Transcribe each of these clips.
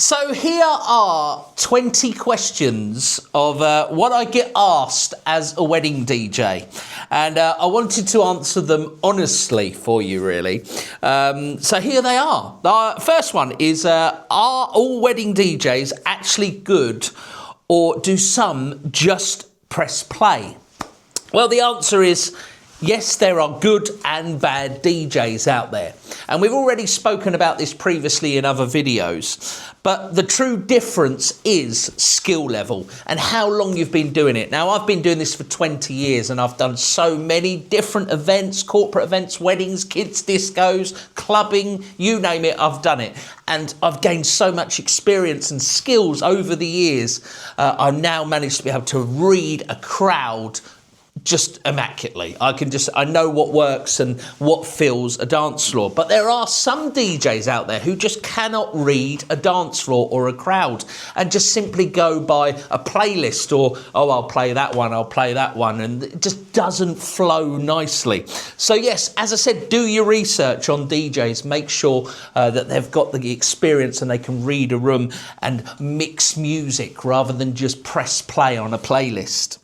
So here are 20 questions of what I get asked as a wedding DJ. And I wanted to answer them honestly for you, really. So here they are. The first one is, are all wedding DJs actually good, or do some just press play? Well, the answer is yes, there are good and bad DJs out there. And we've already spoken about this previously in other videos. But the true difference is skill level and how long you've been doing it. Now, I've been doing this for 20 years and I've done so many different events, corporate events, weddings, kids' discos, clubbing, you name it, I've done it. And I've gained so much experience and skills over the years. I've now managed to be able to read a crowd just immaculately. I know what works and what fills a dance floor. But there are some DJs out there who just cannot read a dance floor or a crowd and just simply go by a playlist or, oh, I'll play that one, I'll play that one, and it just doesn't flow nicely. So yes, as I said, do your research on DJs. Make sure that they've got the experience and they can read a room and mix music rather than just press play on a playlist.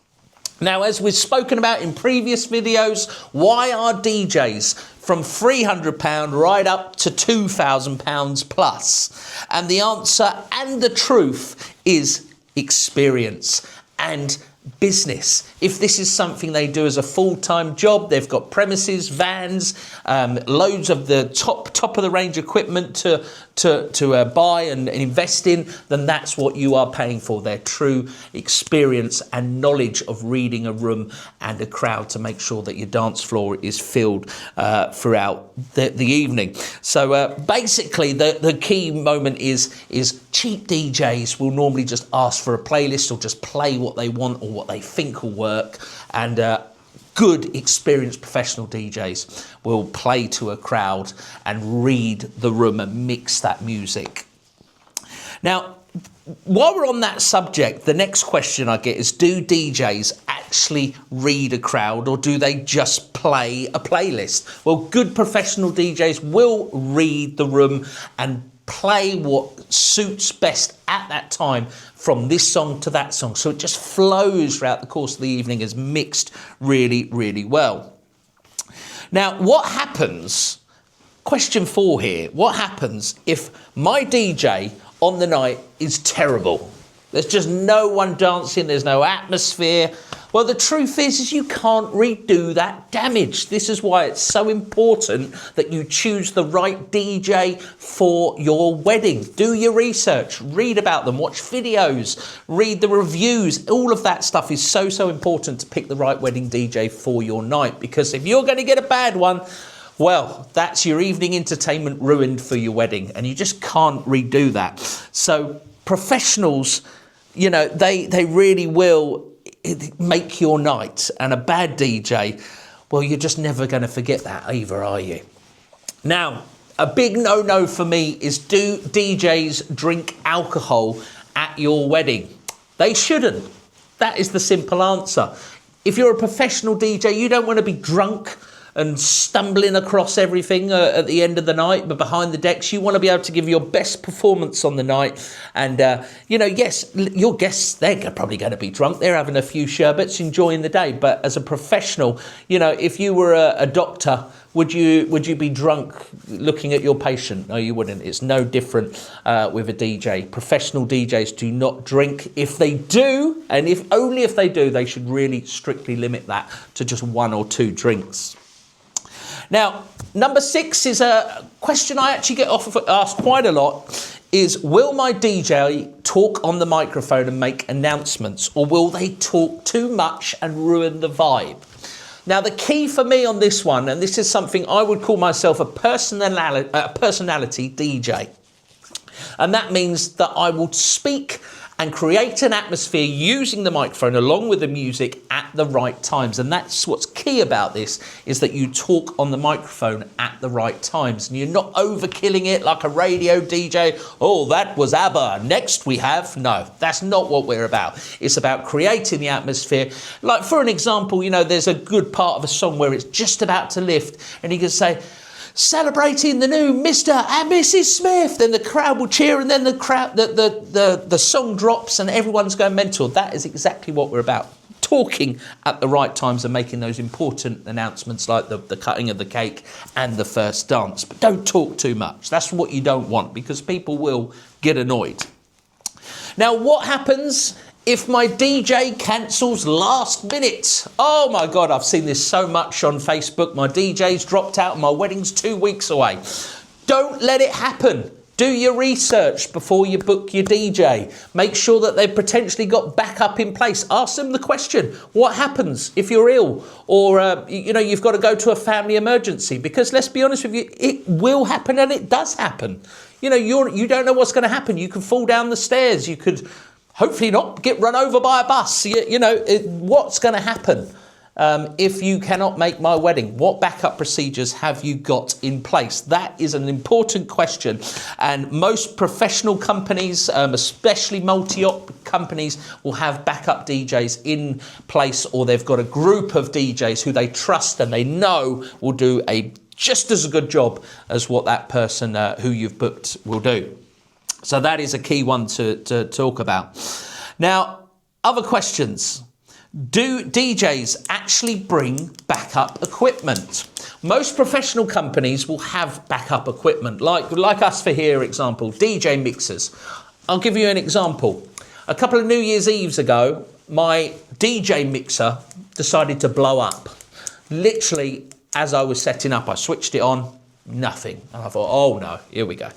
Now, as we've spoken about in previous videos, why are DJs from £300 right up to £2,000 plus? And the answer and the truth is experience and business. If this is something they do as a full-time job, they've got premises, vans, loads of the top of the range equipment to buy and invest in, then that's what you are paying for, their true experience and knowledge of reading a room and a crowd to make sure that your dance floor is filled throughout the evening. So basically the key moment is cheap DJs will normally just ask for a playlist or just play what they want or what they think will work, and good experienced professional DJs will play to a crowd and read the room and mix that music. Now, while we're on that subject, the next question I get is, do DJs actually read a crowd or do they just play a playlist? Well, good professional DJs will read the room and play what suits best at that time from this song to that song. So it just flows throughout the course of the evening, is mixed really, really well. Now, what happens, question 4 here, what happens if my DJ on the night is terrible? There's just no one dancing, there's no atmosphere. Well, the truth is you can't redo that damage. This is why it's so important that you choose the right DJ for your wedding. Do your research, read about them, watch videos, read the reviews. All of that stuff is so important to pick the right wedding DJ for your night, because if you're going to get a bad one, well, that's your evening entertainment ruined for your wedding, and you just can't redo that. So professionals, you know, they really will make your night, and a bad DJ, well, you're just never going to forget that either, are you? Now, a big no-no for me is, do DJs drink alcohol at your wedding? They shouldn't. That is the simple answer. If you're a professional DJ, you don't want to be drunk and stumbling across everything at the end of the night, but behind the decks, you want to be able to give your best performance on the night. And, you know, yes, your guests, they're probably going to be drunk. They're having a few sherbets, enjoying the day. But as a professional, you know, if you were a doctor, would you be drunk looking at your patient? No, you wouldn't. It's no different with a DJ. Professional DJs do not drink. If they do, and only if they do, they should really strictly limit that to just 1 or 2 drinks. Now, number 6 is a question I actually get asked quite a lot, is, will my DJ talk on the microphone and make announcements, or will they talk too much and ruin the vibe? Now, the key for me on this one, and this is something I would call myself a personality DJ, and that means that I will speak and create an atmosphere using the microphone along with the music at the right times. And that's what's key about this, is that you talk on the microphone at the right times. And you're not overkilling it like a radio DJ. Oh, that was ABBA. Next we have... No, that's not what we're about. It's about creating the atmosphere. Like, for an example, you know, there's a good part of a song where it's just about to lift, and you can say, celebrating the new Mr. and Mrs. Smith. Then the crowd will cheer, and then the song drops and everyone's going mental. That is exactly what we're about. Talking at the right times and making those important announcements like the cutting of the cake and the first dance. But don't talk too much. That's what you don't want, because people will get annoyed. Now, what happens if my DJ cancels last minute? Oh my God, I've seen this so much on Facebook. My DJ's dropped out and my wedding's 2 weeks away. Don't let it happen. Do your research before you book your DJ. Make sure that they've potentially got backup in place. Ask them the question, what happens if you're ill? Or, you've got to go to a family emergency? Because let's be honest with you, it will happen, and it does happen. You don't know what's going to happen. You could fall down the stairs. You could hopefully not get run over by a bus. What's going to happen if you cannot make my wedding? What backup procedures have you got in place? That is an important question. And most professional companies, especially multi-op companies, will have backup DJs in place, or they've got a group of DJs who they trust and they know will do just as a good job as what that person who you've booked will do. So that is a key one to talk about. Now, other questions. Do DJs actually bring backup equipment? Most professional companies will have backup equipment, like us for here, example, DJ mixers. I'll give you an example. A couple of New Year's Eves ago, my DJ mixer decided to blow up. Literally, as I was setting up, I switched it on, nothing. And I thought, oh no, here we go.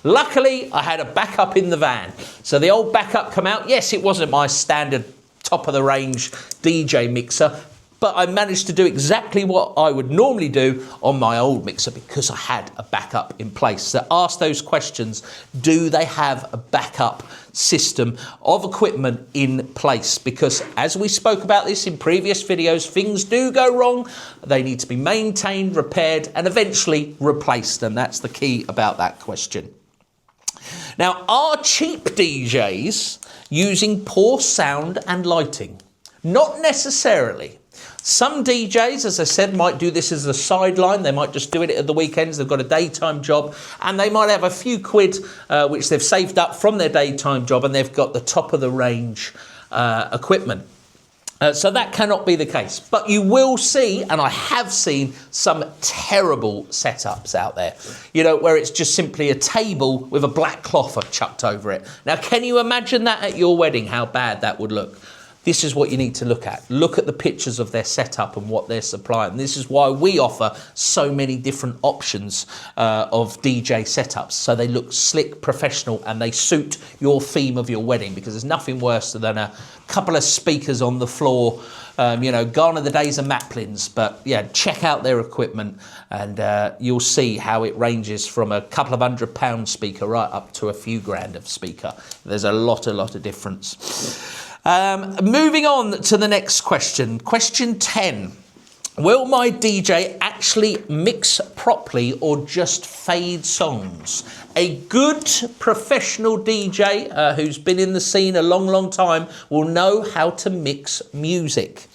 Luckily, I had a backup in the van. So the old backup come out. Yes, it wasn't my standard top-of-the-range DJ mixer, but I managed to do exactly what I would normally do on my old mixer because I had a backup in place. So ask those questions. Do they have a backup system of equipment in place? Because as we spoke about this in previous videos, things do go wrong. They need to be maintained, repaired, and eventually replaced. And that's the key about that question. Now, are cheap DJs using poor sound and lighting? Not necessarily. Some DJs, as I said, might do this as a sideline. They might just do it at the weekends. They've got a daytime job, and they might have a few quid which they've saved up from their daytime job, and they've got the top of the range equipment. So that cannot be the case. But you will see, and I have seen, some terrible setups out there, where it's just simply a table with a black cloth chucked over it. Now, can you imagine that at your wedding, how bad that would look? This is what you need to look at. Look at the pictures of their setup and what they're supplying. This is why we offer so many different options of DJ setups. So they look slick, professional, and they suit your theme of your wedding, because there's nothing worse than a couple of speakers on the floor. Gone are the days of Maplins. But yeah, check out their equipment, and you'll see how it ranges from a couple of £100 speaker right up to a few grand of speaker. There's a lot of difference. Moving on to the next question. Question 10. Will my DJ actually mix properly or just fade songs? A good professional DJ who's been in the scene a long time will know how to mix music.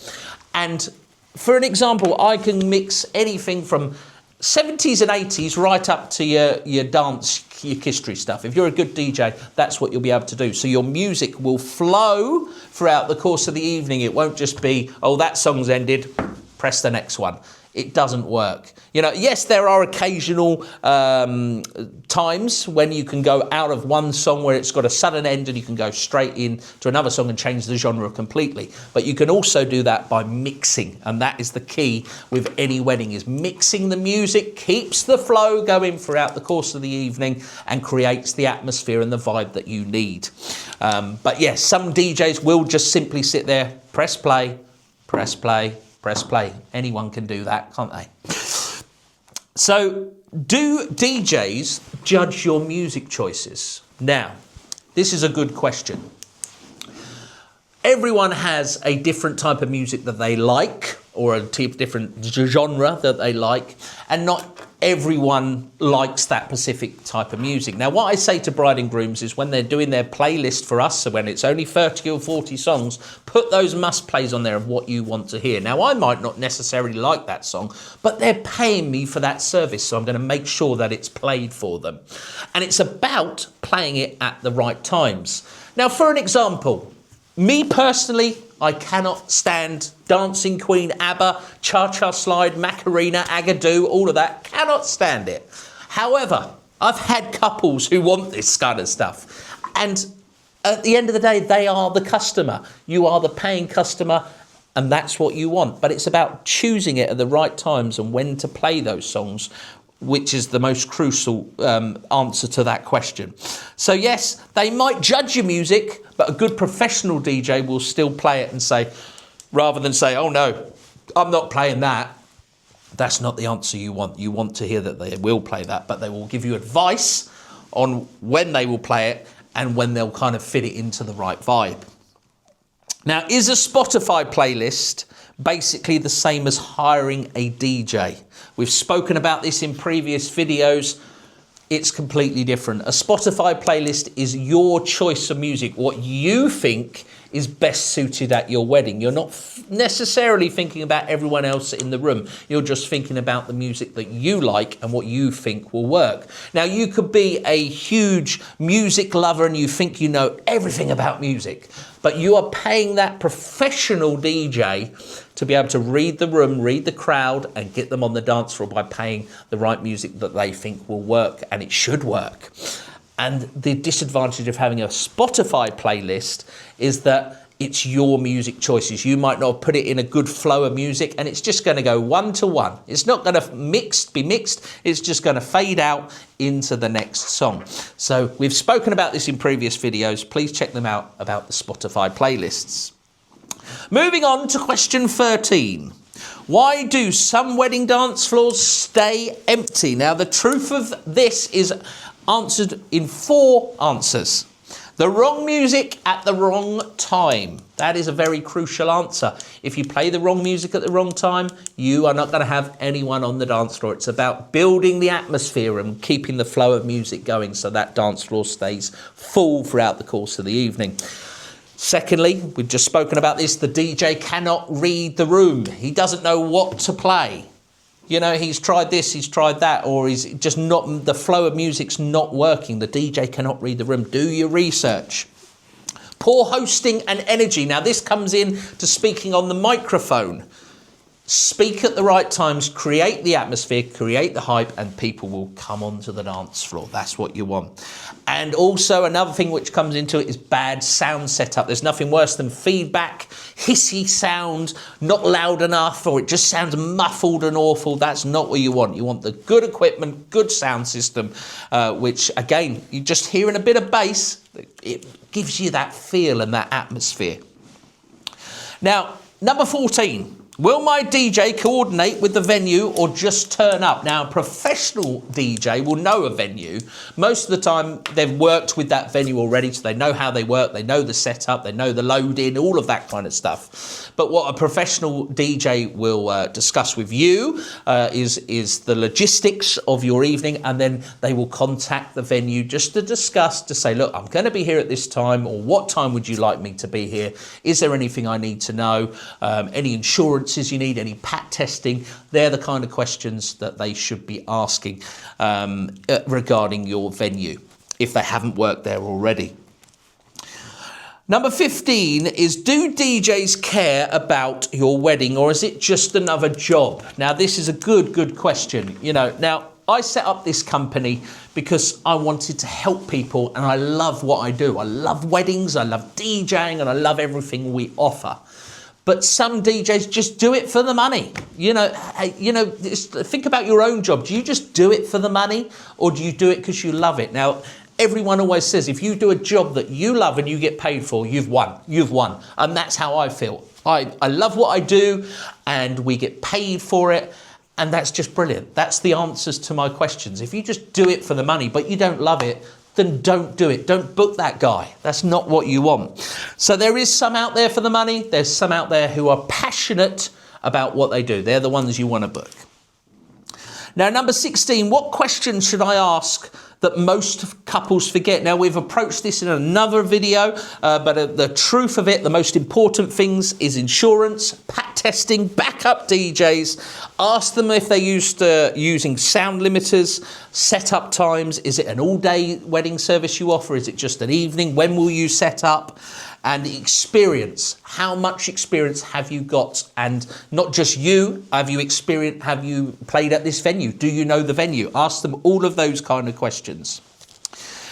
And for an example, I can mix anything from 70s and 80s right up to your dance, your history stuff. If you're a good DJ, that's what you'll be able to do. So your music will flow throughout the course of the evening. It won't just be, oh, that song's ended, press the next one. It doesn't work. Yes, there are occasional times when you can go out of one song where it's got a sudden end and you can go straight in to another song and change the genre completely. But you can also do that by mixing, and that is the key with any wedding, is mixing the music, keeps the flow going throughout the course of the evening and creates the atmosphere and the vibe that you need. But yes, some DJs will just simply sit there, press play, press play, press play. Anyone can do that, can't they? So, do DJs judge your music choices? Now, this is a good question. Everyone has a different type of music that they like or a different genre that they like, and not everyone likes that specific type of music. Now, what I say to bride and grooms is when they're doing their playlist for us, so when it's only 30 or 40 songs, put those must plays on there of what you want to hear. Now, I might not necessarily like that song, but they're paying me for that service, so I'm going to make sure that it's played for them. And it's about playing it at the right times. Now, for an example, me personally, I cannot stand Dancing Queen, ABBA, Cha-Cha Slide, Macarena, Agadoo, all of that. Cannot stand it. However, I've had couples who want this kind of stuff. And at the end of the day, they are the customer. You are the paying customer, and that's what you want. But it's about choosing it at the right times and when to play those songs, which is the most crucial answer to that question. So yes, they might judge your music, but a good professional DJ will still play it and say, rather than say, oh no, I'm not playing that. That's not the answer you want. You want to hear that they will play that, but they will give you advice on when they will play it and when they'll kind of fit it into the right vibe. Now, is a Spotify playlist basically the same as hiring a DJ? We've spoken about this in previous videos. It's completely different. A Spotify playlist is your choice of music, what you think is best suited at your wedding. You're not necessarily thinking about everyone else in the room. You're just thinking about the music that you like and what you think will work. Now, you could be a huge music lover and you think you know everything about music, but you are paying that professional DJ to be able to read the room, read the crowd, and get them on the dance floor by paying the right music that they think will work, and it should work. And the disadvantage of having a Spotify playlist is that it's your music choices. You might not put it in a good flow of music, and it's just going to go one to one. It's not going to be mixed. It's just going to fade out into the next song. So we've spoken about this in previous videos. Please check them out about the Spotify playlists. Moving on to question 13. Why do some wedding dance floors stay empty? Now, the truth of this is answered in 4 answers. The wrong music at the wrong time. That is a very crucial answer. If you play the wrong music at the wrong time, you are not going to have anyone on the dance floor. It's about building the atmosphere and keeping the flow of music going so that dance floor stays full throughout the course of the evening. Secondly, we've just spoken about this, the DJ cannot read the room. He doesn't know what to play. You know, he's tried this, he's tried that, or he's just not, the flow of music's not working. The DJ cannot read the room. Do your research. Poor hosting and energy. Now, this comes in to speaking on the microphone. Speak at the right times, create the atmosphere, create the hype, and people will come onto the dance floor. That's what you want. And also another thing which comes into it is bad sound setup. There's nothing worse than feedback, hissy sound, not loud enough, or it just sounds muffled and awful. That's not what you want. You want the good equipment, good sound system, which again, you're just hearing a bit of bass. It gives you that feel and that atmosphere. Now, number 14. Will my DJ coordinate with the venue or just turn up? Now, a professional DJ will know a venue. Most of the time, they've worked with that venue already, so they know how they work, they know the setup, they know the load-in, all of that kind of stuff. But what a professional DJ will discuss with you is the logistics of your evening, and then they will contact the venue just to discuss, to say, look, I'm going to be here at this time, or what time would you like me to be here? Is there anything I need to know? Any insurance you need, any pat testing? They're the kind of questions that they should be asking regarding your venue if they haven't worked there already. Number 15 is, do DJs care about your wedding, or is it just another job? Now, this is a good question. You know, now I set up this company because I wanted to help people, and I love what I do. I love weddings, I love DJing, and I love everything we offer. But some DJs just do it for the money. Think about your own job. Do you just do it for the money, or do you do it because you love it? Now, everyone always says, if you do a job that you love and you get paid for, you've won. You've won. And that's how I feel. I love what I do, and we get paid for it. And that's just brilliant. That's the answers to my questions. If you just do it for the money, but you don't love it, then don't do it. Don't book that guy. That's not what you want. So there is some out there for the money. There's some out there who are passionate about what they do. They're the ones you want to book. Now, number 16, what question should I ask that most couples forget? Now, we've approached this in another video, but the truth of it, the most important things is insurance, pack testing, backup DJs. Ask them if they're used to using sound limiters, setup times. Is it an all-day wedding service you offer? Is it just an evening? When will you set up? And the experience, how much experience have you got? And not just you, have you played at this venue? Do you know the venue? Ask them all of those kind of questions.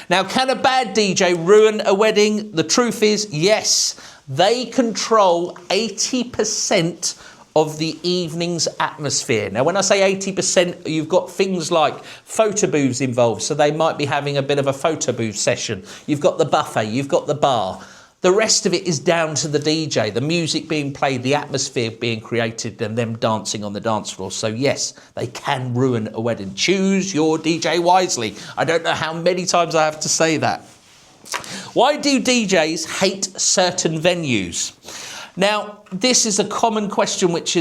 Now, can a bad DJ ruin a wedding? The truth is, yes, they control 80% of the evening's atmosphere. Now, when I say 80%, you've got things like photo booths involved. So they might be having a bit of a photo booth session. You've got the buffet, you've got the bar. The rest of it is down to the DJ, the music being played, the atmosphere being created, and them dancing on the dance floor. So yes, they can ruin a wedding. Choose your DJ wisely. I don't know how many times I have to say that. Why do DJs hate certain venues? Now, this is a common question which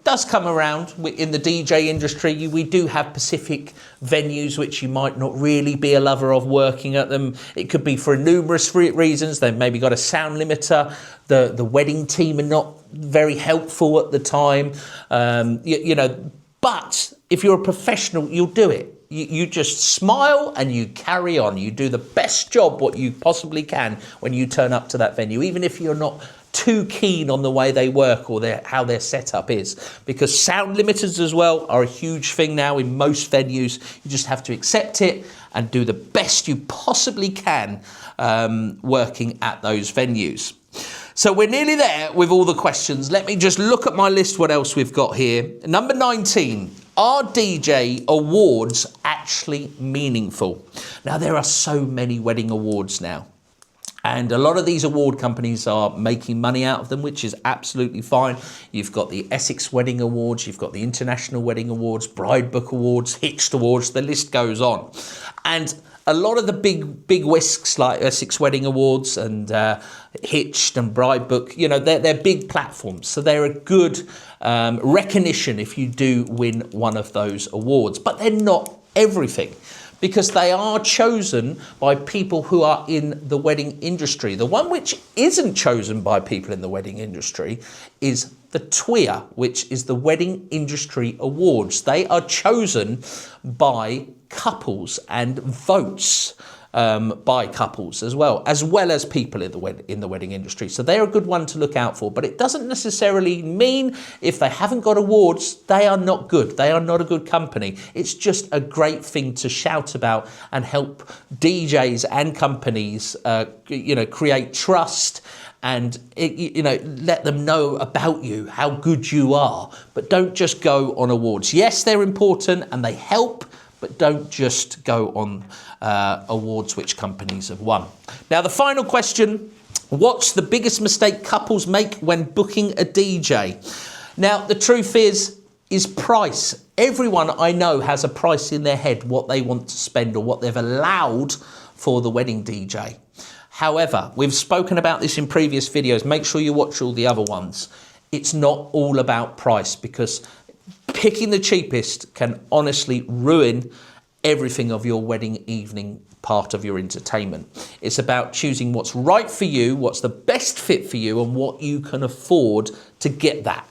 does come around in the DJ industry. We do have specific venues which you might not really be a lover of working at them. It could be for numerous reasons. They've maybe got a sound limiter. The wedding team are not very helpful at the time. But if you're a professional, you'll do it. You just smile and you carry on. You do the best job what you possibly can when you turn up to that venue, even if you're not too keen on the way they work or how their setup is, because sound limiters as well are a huge thing now in most venues. You just have to accept it and do the best you possibly can working at those venues. So we're nearly there with all the questions. Let me just look at my list what else we've got here. Number 19, are DJ awards actually meaningful? Now, there are so many wedding awards now. And a lot of these award companies are making money out of them, which is absolutely fine. You've got the Essex Wedding Awards, you've got the International Wedding Awards, Bride Book Awards, Hitched Awards, the list goes on. And a lot of the big whisks like Essex Wedding Awards and Hitched and Bride Book, they're big platforms. So they're a good recognition if you do win one of those awards. But they're not everything, because they are chosen by people who are in the wedding industry. The one which isn't chosen by people in the wedding industry is the TWIA, which is the Wedding Industry Awards. They are chosen by couples and votes by couples as well as people in the wedding industry. So they're a good one to look out for, but it doesn't necessarily mean if they haven't got awards, they are not good. They are not a good company. It's just a great thing to shout about and help DJs and companies, create trust and, let them know about you, how good you are, but don't just go on awards. Yes, they're important and they help, but don't just go on awards which companies have won. Now, the final question, what's the biggest mistake couples make when booking a DJ? Now, the truth is price. Everyone I know has a price in their head, what they want to spend or what they've allowed for the wedding DJ. However, we've spoken about this in previous videos. Make sure you watch all the other ones. It's not all about price, because picking the cheapest can honestly ruin everything of your wedding evening part of your entertainment. It's about choosing what's right for you, what's the best fit for you, and what you can afford to get that.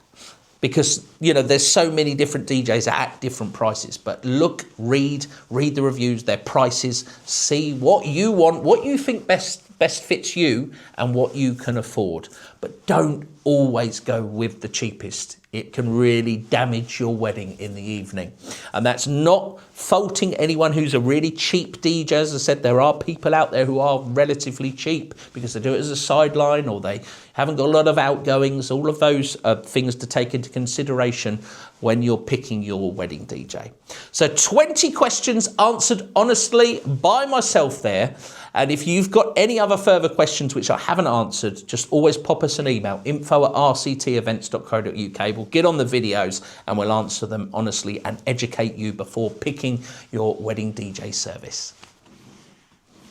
Because, there's so many different DJs at different prices. But look, read the reviews, their prices, see what you want, what you think best fits you and what you can afford. But don't always go with the cheapest. It can really damage your wedding in the evening. And that's not faulting anyone who's a really cheap DJ. As I said, there are people out there who are relatively cheap because they do it as a sideline or they haven't got a lot of outgoings. All of those are things to take into consideration when you're picking your wedding DJ. So 20 questions answered honestly by myself there. And if you've got any other further questions which I haven't answered, just always pop us an email, info@rctevents.co.uk. We'll get on the videos and we'll answer them honestly and educate you before picking your wedding DJ service.